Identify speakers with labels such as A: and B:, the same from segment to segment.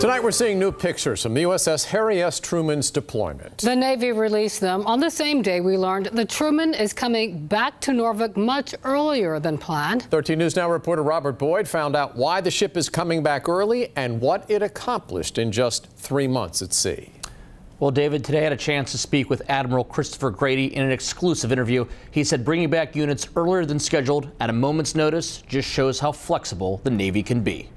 A: Tonight we're seeing new pictures from the USS Harry S Truman's deployment.
B: The Navy released them on the same day we learned the Truman is coming back to Norfolk much earlier than planned. 13
A: News Now reporter Robert Boyd found out why the ship is coming back early and what it accomplished in just 3 months at sea.
C: Well, David, today I had a chance to speak with Admiral Christopher Grady in an exclusive interview. He said bringing back units earlier than scheduled at a moment's notice just shows how flexible the Navy can be.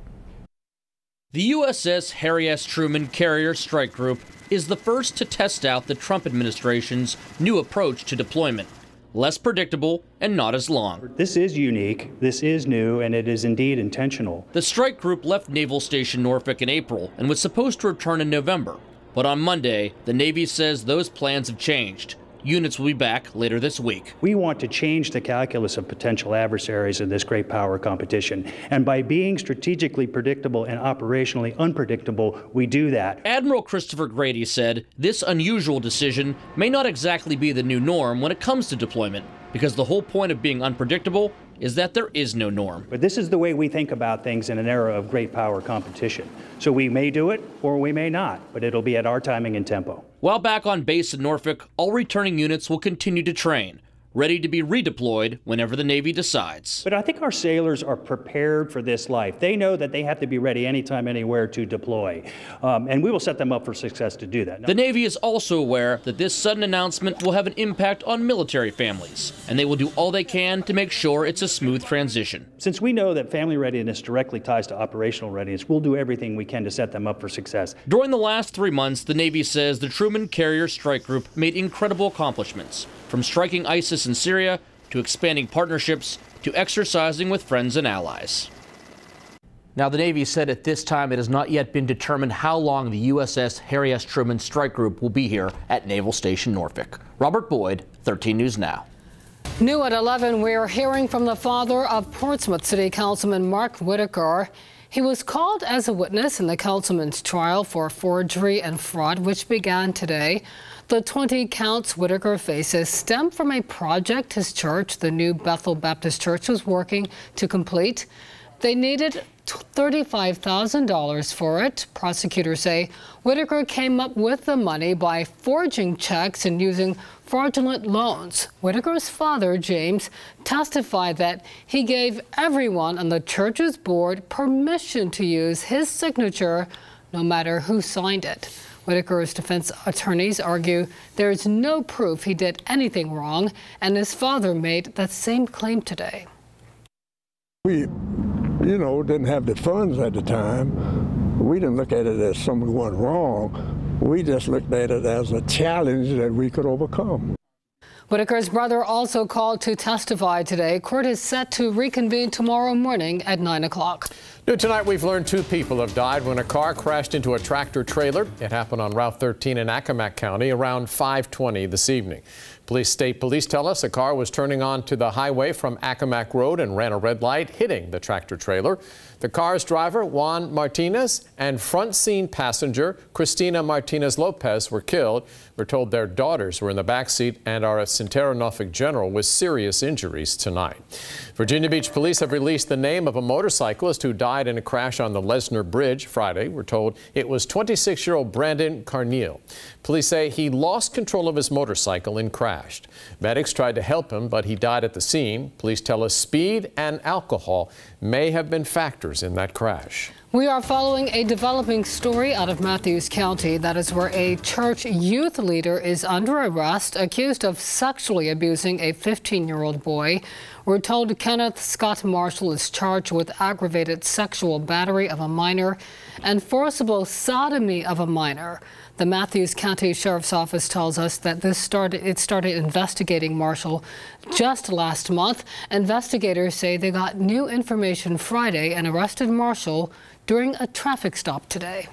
C: The USS Harry S Truman Carrier Strike Group is the first to test out the Trump administration's new approach to deployment. Less predictable and not as long.
D: This is unique, this is new, and it is indeed intentional.
C: The strike group left Naval Station Norfolk in April and was supposed to return in November. But on Monday, the Navy says those plans have changed. Units will be back later this week.
D: We want to change the calculus of potential adversaries in this great power competition. And by being strategically predictable and operationally unpredictable, we do that.
C: Admiral Christopher Grady said this unusual decision may not exactly be the new norm when it comes to deployment, because the whole point of being unpredictable is that there is no norm.
D: But this is the way we think about things in an era of great power competition. So we may do it or we may not, but it'll be at our timing and tempo.
C: While back on base in Norfolk, all returning units will continue to train, ready to be redeployed whenever the Navy decides.
D: But I think our sailors are prepared for this life. They know that they have to be ready anytime, anywhere to deploy. And we will set them up for success to do that.
C: The Navy is also aware that this sudden announcement will have an impact on military families, and they will do all they can to make sure it's a smooth transition.
D: Since we know that family readiness directly ties to operational readiness, we'll do everything we can to set them up for success.
C: During the last 3 months, the Navy says the Truman Carrier Strike Group made incredible accomplishments, from striking ISIS in Syria, to expanding partnerships, to exercising with friends and allies. Now, the Navy said at this time it has not yet been determined how long the USS Harry S Truman Strike Group will be here at Naval Station Norfolk. Robert Boyd, 13 News Now.
B: New at 11, we're hearing from the father of Portsmouth City Councilman Mark Whittaker. He was called as a witness in the councilman's trial for forgery and fraud, which began today. The 20 counts Whittaker faces stem from a project his church, the New Bethel Baptist Church, was working to complete. They needed $35,000 for it. Prosecutors say Whittaker came up with the money by forging checks and using fraudulent loans. Whittaker's father, James, testified that he gave everyone on the church's board permission to use his signature, no matter who signed it. Whittaker's defense attorneys argue there is no proof he did anything wrong, and his father made that same claim today.
E: We, didn't have the funds at the time. We didn't look at it as something going wrong. We just looked at it as a challenge that we could overcome.
B: Whittaker's brother also called to testify today. Court is set to reconvene tomorrow morning at 9 o'clock.
A: New tonight, we've learned 2 people have died when a car crashed into a tractor trailer. It happened on Route 13 in Accomack County around 5:20 this evening. State police tell us a car was turning onto the highway from Accomack Road and ran a red light, hitting the tractor trailer. The car's driver, Juan Martinez, and front seat passenger, Christina Martinez Lopez, were killed. We're told their daughters were in the back seat and are at Centero Norfolk General with serious injuries tonight. Virginia Beach police have released the name of a motorcyclist who died in a crash on the Lesner Bridge Friday. We're told it was 26-year-old Brandon Carneal. Police say he lost control of his motorcycle and crashed. Medics tried to help him, but he died at the scene. Police tell us speed and alcohol may have been factors in that crash.
B: We are following a developing story out of Matthews County. That is where a church youth leader is under arrest, accused of sexually abusing a 15-year-old boy. We're told Kenneth Scott Marshall is charged with aggravated sexual battery of a minor and forcible sodomy of a minor. The Matthews County Sheriff's Office tells us that it started investigating Marshall just last month. Investigators say they got new information Friday and arrested Marshall during a traffic stop today.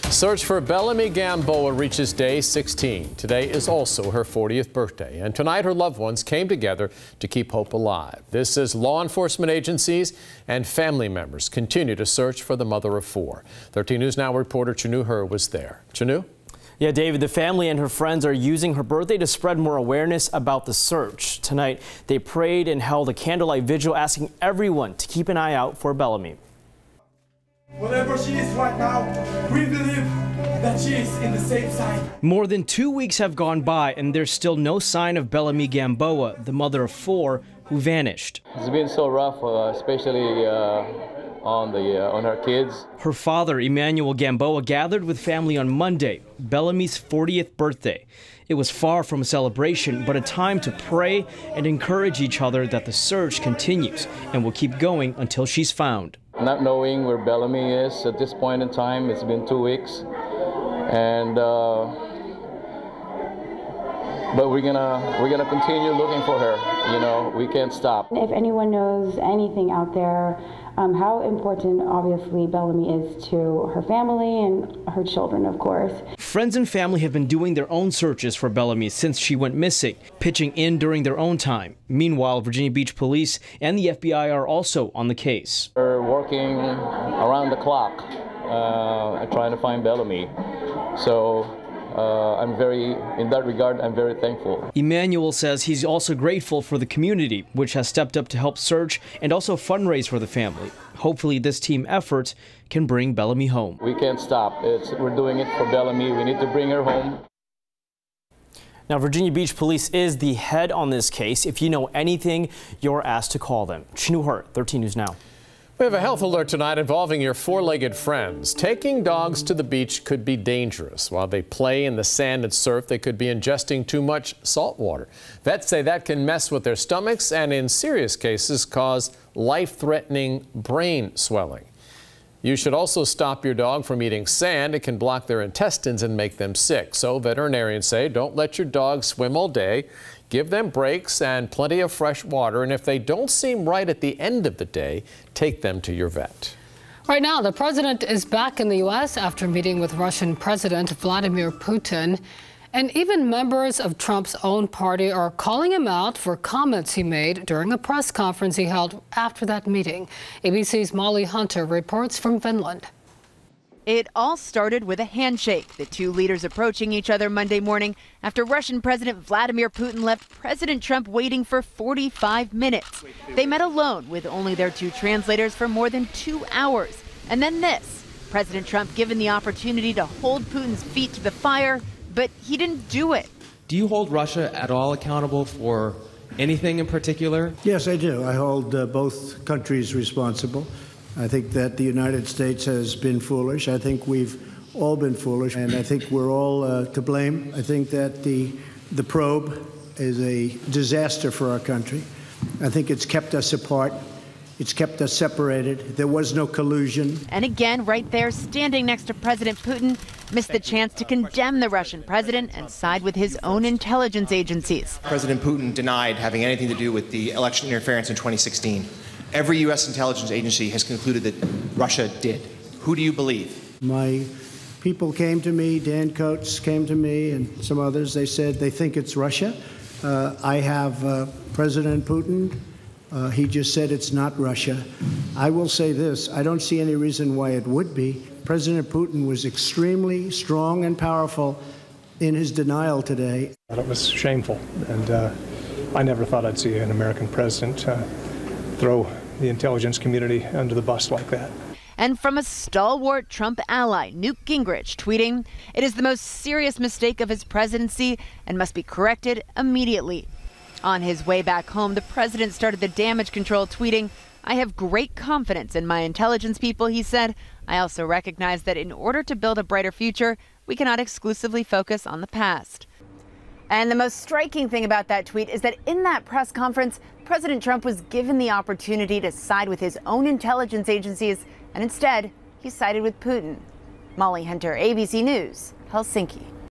A: Search for Bellamy Gamboa reaches day 16. Today is also her 40th birthday, and tonight her loved ones came together to keep hope alive. This as law enforcement agencies and family members continue to search for the mother of 4. 13 News Now reporter Chanu Her was there. Chanu?
F: Yeah, David, the family and her friends are using her birthday to spread more awareness about the search. Tonight, they prayed and held a candlelight vigil asking everyone to keep an eye out for Bellamy.
G: Wherever she is right now, we believe that she is in the safe side.
F: More than 2 weeks have gone by, and there's still no sign of Bellamy Gamboa, the mother of 4 who vanished.
H: It's been so rough, especially on her kids.
F: Her father, Emmanuel Gamboa, gathered with family on Monday, Bellamy's 40th birthday. It was far from a celebration, but a time to pray and encourage each other that the search continues and will keep going until she's found.
H: Not knowing where Bellamy is at this point in time, it's been 2 weeks, and but we're gonna continue looking for her. You know, we can't stop.
I: If anyone knows anything out there, how important obviously Bellamy is to her family and her children, of course.
F: Friends and family have been doing their own searches for Bellamy since she went missing, pitching in during their own time. Meanwhile, Virginia Beach Police and the FBI are also on the case.
H: We're working around the clock trying to find Bellamy. So in that regard, I'm very thankful.
F: Emmanuel says he's also grateful for the community, which has stepped up to help search and also fundraise for the family. Hopefully this team effort can bring Bellamy home.
H: We can't stop. We're doing it for Bellamy. We need to bring her home.
F: Now, Virginia Beach Police is the head on this case. If you know anything, you're asked to call them. Chinu Hurt, 13 News Now.
A: We have a health alert tonight involving your four-legged friends. Taking dogs to the beach could be dangerous. While they play in the sand and surf, they could be ingesting too much salt water. Vets say that can mess with their stomachs and in serious cases cause life-threatening brain swelling. You should also stop your dog from eating sand. It can block their intestines and make them sick. So veterinarians say don't let your dog swim all day. Give them breaks and plenty of fresh water, and if they don't seem right at the end of the day, take them to your vet.
B: Right now, the president is back in the U.S. after meeting with Russian President Vladimir Putin. And even members of Trump's own party are calling him out for comments he made during a press conference he held after that meeting. ABC's Molly Hunter reports from Finland.
J: It all started with a handshake, the two leaders approaching each other Monday morning after Russian President Vladimir Putin left President Trump waiting for 45 minutes. They met alone with only their two translators for more than 2 hours. And then this, President Trump given the opportunity to hold Putin's feet to the fire, but he didn't do it.
K: Do you hold Russia at all accountable for anything in particular?
L: Yes, I do. I hold both countries responsible. I think that the United States has been foolish. I think we've all been foolish, and I think we're all to blame. I think that the probe is a disaster for our country. I think it's kept us apart. It's kept us separated. There was no collusion.
J: And again, right there, standing next to President Putin, missed the chance to condemn the Russian president and side with his own intelligence agencies.
M: President Putin denied having anything to do with the election interference in 2016. Every U.S. intelligence agency has concluded that Russia did. Who do you believe?
L: My people came to me, Dan Coates came to me, and some others. They said they think it's Russia. I have President Putin. He just said it's not Russia. I will say this. I don't see any reason why it would be. President Putin was extremely strong and powerful in his denial today.
N: It was shameful, and I never thought I'd see an American president throw the intelligence community under the bus like that.
J: And from a stalwart Trump ally, Newt Gingrich, tweeting, "It is the most serious mistake of his presidency and must be corrected immediately." On his way back home, the president started the damage control, tweeting, "I have great confidence in my intelligence people," he said. "I also recognize that in order to build a brighter future, we cannot exclusively focus on the past." And the most striking thing about that tweet is that in that press conference, President Trump was given the opportunity to side with his own intelligence agencies, and instead, he sided with Putin. Molly Hunter, ABC News, Helsinki.